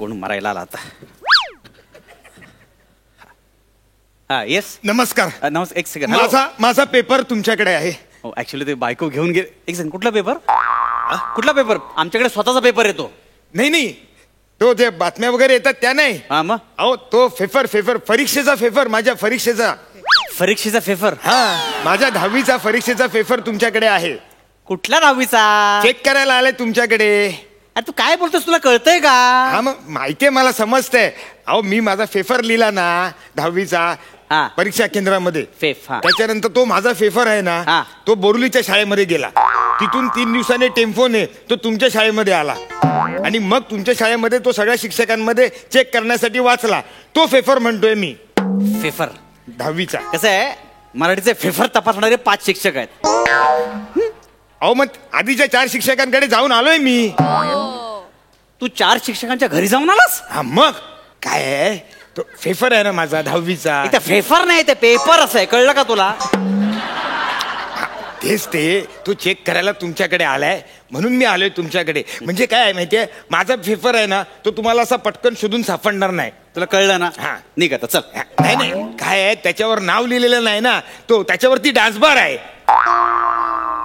कोण मरायला आला आता. हा येस नमस्कार. नमस्कार. एक सेकंड. माझा पेपर तुमच्याकडे आहे. ऍक्च्युली ते बायको घेऊन गेले. एक सेकंड. कुठला पेपर? कुठला पेपर? आमच्याकडे स्वतःचा पेपर येतो. नाही तो जे बातम्या वगैरे येतात त्या नाही. हा मग अहो तो फेफर परीक्षेचा फेफर. माझ्या परीक्षेचा पेपर. हा माझ्या 10वीचा परीक्षेचा पेपर तुमच्याकडे आहे. कुठल्या 10वीचा? चेक करायला आलाय तुमच्याकडे. अरे तू काय बोलतोस? तुला कळतंय का? हा मग माहितीये मला, समजतंय. अहो मी माझा पेपर लिहिला ना 10वीचा परीक्षा केंद्रामध्ये. त्याच्यानंतर तो माझा पेपर आहे ना तो बोरुलीच्या शाळेमध्ये गेला. तिथून 3 दिवसाने टेम्पोने तो तुमच्या शाळेमध्ये आला आणि मग तुमच्या शाळेमध्ये तो सगळ्या शिक्षकांमध्ये चेक करण्यासाठी वाचला. तो पेपर म्हणतोय मी. पेपर 10वीचा. कसं आहे, मराठीचे पेपर तपासणारे 5 शिक्षक आहेत. अहो मग आधीच्या 4 शिक्षकांकडे जाऊन आलोय मी. तू 4 शिक्षकांच्या घरी जाऊन आलास? हा मग काय आहे, तो पेपर आहे ना माझा 10वीचा. पेपर नाही ते पेपर असं आहे, कळलं का तुला? तेच ते तो चेक करायला तुमच्याकडे आलाय म्हणून मी आलोय तुमच्याकडे. म्हणजे काय आहे माहितीये, माझा पेपर आहे ना तो तुम्हाला असा पटकन शोधून सापडणार नाही. तुला कळलं ना? हा निघ आता चल. नाही काय आहे, त्याच्यावर नाव लिहिलेलं नाही ना, तो त्याच्यावरती डान्स बार आहे.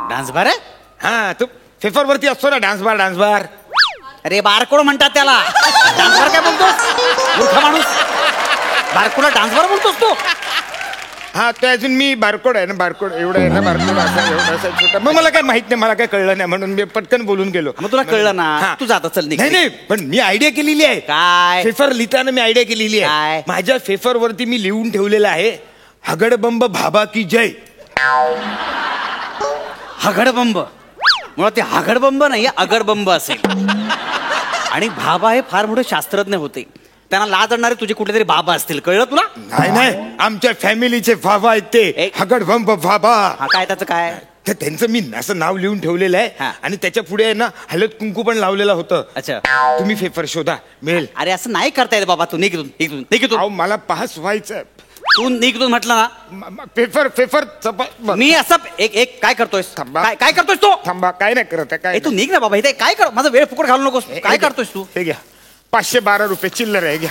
डान्स बार आहे? हा तो पेपर वरती असतो ना डान्स बार. अरे बारकोड म्हणतात त्याला. डान्स बार काय बोलतोस मूर्ख माणूस? बारकोडला डान्स बार बोलतोस तू? हा तो अजून मी बारकोड आहे ना, बारकोड एवढं आहे ना, बारकोड असा छोटा. मग मला काय माहित नाही, मला काय कळलं नाही म्हणून मी पटकन बोलून गेलो. मग तुला कळलं ना, तू जाता चल. नाही पण मी आयडिया केलेली आहे. काय? पेपर लिहिताना मी आयडिया केलेली आहे. माझ्या पेपर वरती मी लिहून ठेवलेलं आहे, हगडबंब भाभा की जय. हगडबंब? मुळात ते हगडबंब नाही, अगडबंब असेल. आणि भाबा हे फार मोठे शास्त्रज्ञ होते. त्यांना लाज आणणारे तुझे कुठले तरी बाबा असतील, कळलं तुला? नाही आमच्या फॅमिलीचे बाबा आहेत ते, हगडबंब बाबा. हा काय त्याचं काय? तर त्यांचं मी असं नाव लिहून ठेवलेलं आहे आणि त्याच्या पुढे आहे ना हळद कुंकू पण लावलेलं होतं. अच्छा, तुम्ही पेपर शोधा मिळेल. अरे असं नाही करता येत बाबा. तू निघून. मला पास व्हायचं. तू निघून म्हटलं ना. पेपर मी असं एक काय करतोयस? काय करतोयस तू? थांबा, काय नाही करत काय. तू निघ ना बाबा. इथे काय कर, माझा वेळ फुकट घालू नकोस. काय करतोयस तू? हे घ्या 512 रुपये चिल्लर आहे, घ्या.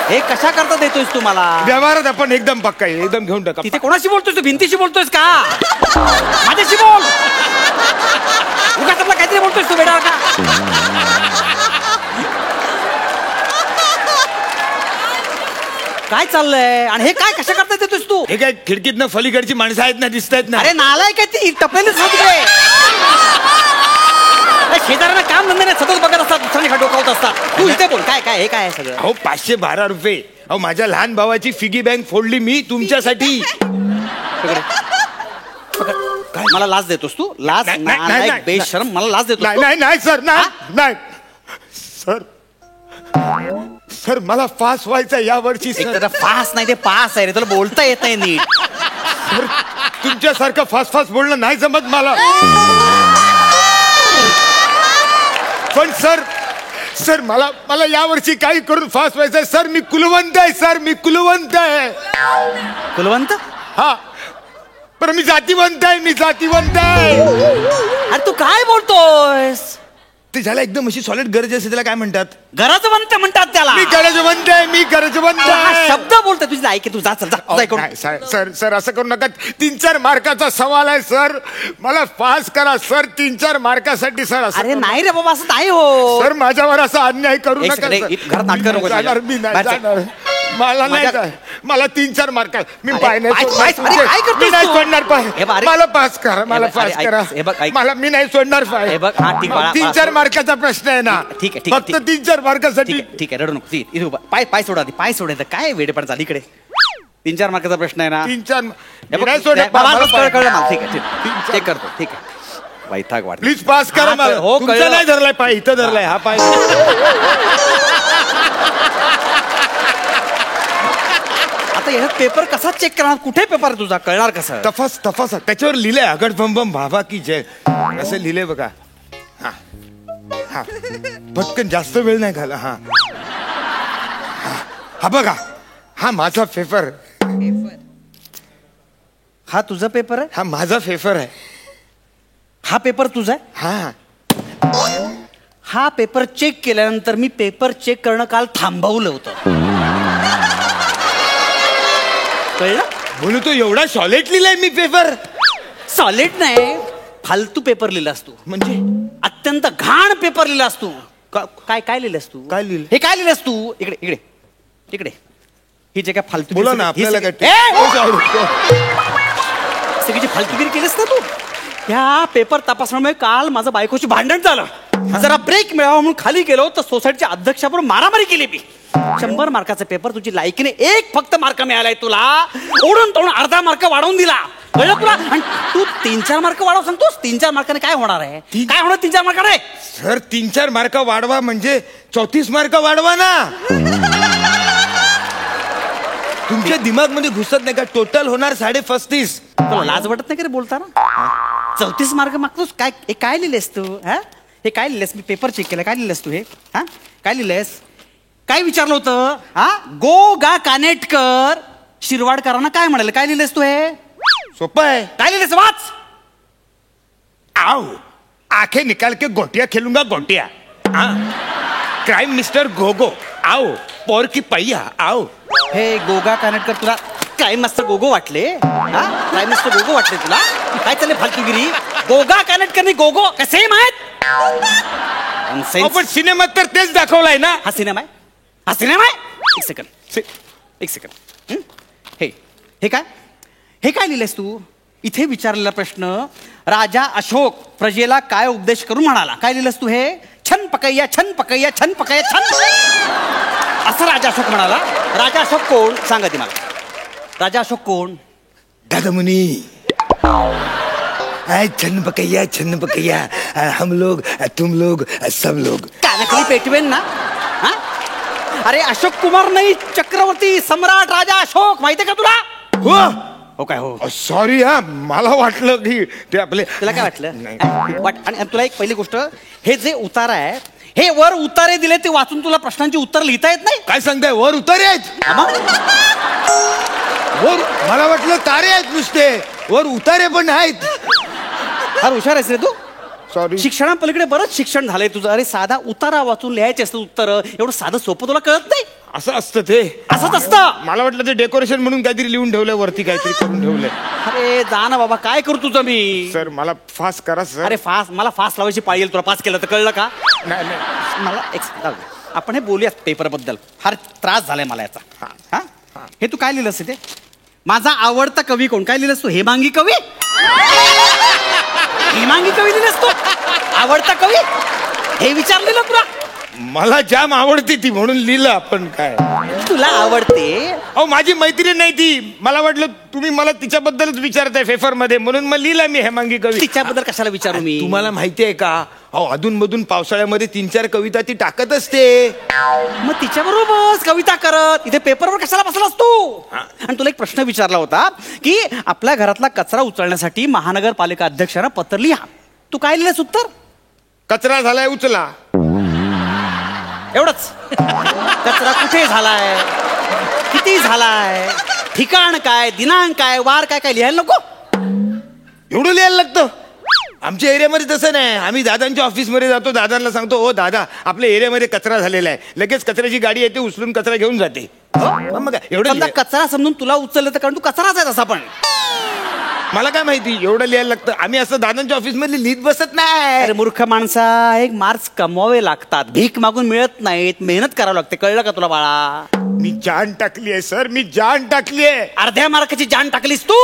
हे कशा करता देतोयस तू मला? व्यवहारात आपण एकदम पक्का आहे, एकदम घेऊन टाका. तिथे कोणाशी बोलतोयस तू? भिंतीशी बोलतोयस का? माझ्याशी बोल. उगाच आपला काहीतरी बोलतोयस तू बेटा का? काय चाललंय? आणि हे काय कशा करता देतोयस तू? हे काय खिडकीतनं फलीकडची माणसं आहेत ना, दिसत आहेत ना. अरे नालाय काय ती टपलेलीच शेजाऱ्यांना काम धंदे नाही, सतत बघत असतात, दुसऱ्याने डोकावत असतात. तू इथे बोल. काय हे काय आहे सगळं? अहो 512 रुपये. अहो माझ्या लहान भावाची फिगी बँक फोडली मी तुमच्यासाठी. मला लाच देतोस तू? लाच? बेशरम, मला लाच देतो? नाही सर, नाही सर मला पास व्हायचं या वर्षी. पास नाही, ते पास आहे रे. तुला बोलता येत नाही नीट. तुमच्यासारखं फास्ट बोलणं नाही जमत मला. पण सर मला यावर्षी काही करून फास्ट व्हायचंय सर. मी कुलवंत आहे सर, मी कुलवंत आहे. कुलवंत? हा, पण मी जातीवंत आहे. अरे तू काय बोलतोयस? ते झालं एकदम अशी सॉलिड गरज असते, त्याला काय म्हणतात? गरजवंत म्हणतात त्याला. मी गरजवंत आहे. शब्द बोलतोय तुझे. ऐक तू, जा चल जा. सर असं करू नका. 3-4 मार्काचा सवाल आहे सर, मला पास करा सर. 3-4 मार्कासाठी सर. अरे नाही रे बाबा, असं नाही हो सर. माझ्यावर असा अन्याय करू नका. घरात नाटक नको. मी नाही जाणार. मला नाही, मला 3-4 मार्क. मी पाय नाही सोडणार. मला पास करा. मी नाही सोडणार पाय. 3-4 मार्काचा प्रश्न आहे ना. ठीक आहे, फक्त 3-4 मार्कासाठी. ठीक आहे, रडू नको. पाय सोडा. पाय सोडायचं काय वेडेपण झाली इकडे. 3-4 मार्काचा प्रश्न आहे ना. 3-4 कळलं मला. ठीक आहे, चेक करतो. ठीक आहे. वैताग वाट. प्लीज पास करा मला. हो, तुमचा नाही धरलाय पाय, इथं धरलाय हा पाय. आता याच्यात पेपर कसा चेक करणार? कुठे पेपर तुझा कळणार कसं? तपास त्याच्यावर लिहिलंय हगडबंबम भाभा की जय असं लिहिलंय बघा. हा पटकन जास्त वेळ नाही घाला. हा बघा, हा माझा पेपर. हा तुझा पेपर आहे? हा माझा पेपर आहे. हा पेपर तुझा आहे? हा हा पेपर चेक केल्यानंतर मी पेपर चेक करणं काल थांबवलं होतं. कळलं? म्हणून तू एवढा सॉलिड लिहिलाय मी पेपर. सॉलिड नाही, फालतू पेपर लिहिलास तू. म्हणजे अत्यंत घाण पेपर लिहिलास तू. काय काय लिहिलंस तू? काय लिहिलं? हे काय लिहिलंस तू? इकडे इकडे इकडे. ही जे काय फालतू बोला ना, आपल्याला काय सगळी फालतूगिरी केलीस ना तू. ह्या पेपर तपासण्यामुळे काल माझं बायकोची भांडण झालं. जरा ब्रेक मिळावा म्हणून खाली गेलो तर सोसायटीच्या अध्यक्षाबरोबर मारामारी केली मी. 100 मार्काचा पेपर, तुझी लायकीने एक फक्त मार्क मिळालाय तुला. ओढून तोडून अर्धा मार्क वाढवून दिला. कळलं तुला? आणि तू 3-4 मार्क वाढव सांगतोस. 3-4 मार्काने काय होणार आहे? काय होणार 3-4 मार्काने? सर 3-4 मार्क वाढवा म्हणजे 34 मार्क वाढवा ना. तुमच्या दिमाग मध्ये घुसत नाही का? टोटल होणार 35.5. तुला लाज वाटत नाही का रे बोलताना? 34 मार्क मागतोस. काय हे काय लिहिलेस तू? हा, हे काय लिहिलेस? मी पेपर चेक केला. काय लिहिलेस तू? हे हा काय लिहिलेस? काय विचारलं होतं? हा, गो गा कानेटकर शिरवाडकरांना काय म्हणाले? काय लिहिलेस तू? हे सोपं आहे. काय लिहिलेस? वाच. आओ आंखें निकाल के गोटिया खेलूंगा गोटिया. क्राइम मिस्टर गोगो आओ. पोर की पहिया आओ. हे गोगा कानेटकर तुला काय मस्त गोगो वाटले? हा, काय मस्त गोगो वाटले तुला? काय चालले फालतूगिरी? गोगा कानेटकर गोगो का सेम आहेत? पण सिनेमात तर तेच दाखवलाय ना. हा सिनेमा आहे. हा सिनेमा आहे. एक सेकंड. हे हे काय? हे काय लिहिलेस तू? इथे विचारलेला प्रश्न, राजा अशोक प्रजेला काय उपदेश करून म्हणाला? काय लिहिलंस तू? हे छन पकैया छन पकैया छन पकैया छन, असं राजा अशोक म्हणाला. राजा अशोक कोण सांगा ती मला. राजा अशोक कोण? दादा मुनी छन्न पकैया हम लोग तुम लोग सब लोग. कानाखाली पेटवेन ना. हा, अरे अशोक कुमार नाही, चक्रवर्ती सम्राट राजा अशोक. माहितीये का तुला? हो काय? हो सॉरी. हा मला वाटलं की ते आपले. तुला काय वाटलं? आणि तुला एक पहिली गोष्ट, हे जे उतार आहे, हे वर उतारे दिले ते वाचून तुला प्रश्नांची उत्तर लिहिता येत नाही. काय सांगताय? वर उतारे आहेत? वर मला वाटलं तारे आहेत नुसते, वर उतारे पण आहेत. फार हुशार आहेस रे तू. सॉरी. शिक्षणापलीकडे बरंच शिक्षण झालंय तुझं. अरे साधा उतारा वाचून लिहायचे असतं उत्तर, एवढं साधं सोपं तुला कळत नाही. असं असतं ते. असंच असतं. मला वाटलं ते डेकोरेशन म्हणून काहीतरी लिहून ठेवलंय वरती, काहीतरी करून ठेवलंय. अरे जा ना बाबा, काय करू तुझं मी? सर मला फास्ट करा सर. अरे फास्ट, मला फास्ट लावायची पाळी येईल तुला. पास केलं तर कळलं का? नाही नाही मला आपण हे बोलूया पेपर बद्दल. फार त्रास झालाय मला याचा. हा, हे तू काय लिहिलंस ते? माझा आवडता कवी कोण? काय लिहिलंस तू? हेमांगी कवी. हेमांगी कवी लिहिलंस तू? आवडता कवी हे विचारलेलं तुला? मला जाम आवडते ती म्हणून लिहिलं. आपण काय तुला आवडते? अहो माझी मैत्रीण नाही ती. मला वाटलं तुम्ही मला तिच्याबद्दलच विचारताय पेपर मध्ये, म्हणून मग लिहिला मी हेमांगी कवी. तिच्याबद्दल कशाला विचारू मी? तुम्हाला माहिती आहे का? अहो अधूनमधून पावसाळ्यामध्ये 3-4 कविता ती टाकत असते. मग तिच्याबरोबर बस कविता करत. इथे पेपरवर कशाला बसलास तू? आणि तुला एक प्रश्न विचारला होता की आपल्या घरातला कचरा उचलण्यासाठी महानगरपालिका अध्यक्षांना पत्र लिहा. तू काय लिहिलंस उत्तर? कचरा झालाय उचला. एवढंच. कचरा कुठे झालाय, किती झालाय, ठिकाण काय, दिनांक काय, वार काय, काय लिहायला नको? एवढं लिहायला लागतं? आमच्या एरियामध्ये तसं नाही. आम्ही दादांच्या ऑफिसमध्ये जातो, दादांना सांगतो हो दादा आपल्या एरियामध्ये कचरा झालेला आहे. लगेच कचऱ्याची गाडी येते, उचलून कचरा घेऊन जाते. मग एवढं कचरा समजून तुला उचललं तर कारण तू कचराच आहे तसा. पण मला काय माहिती एवढं लिहायला लागतं. आम्ही असं दादांच्या ऑफिस मध्ये लिहित बसत नाही. अरे मूर्ख माणसा, एक मार्क्स कमवावे लागतात. भीक मागून मिळत नाहीत, मेहनत करावं लागते. कळलं का तुला बाळा? मी जान टाकली आहे सर, मी जान टाकली आहे. अर्ध्या मार्काची जान टाकलीस तू.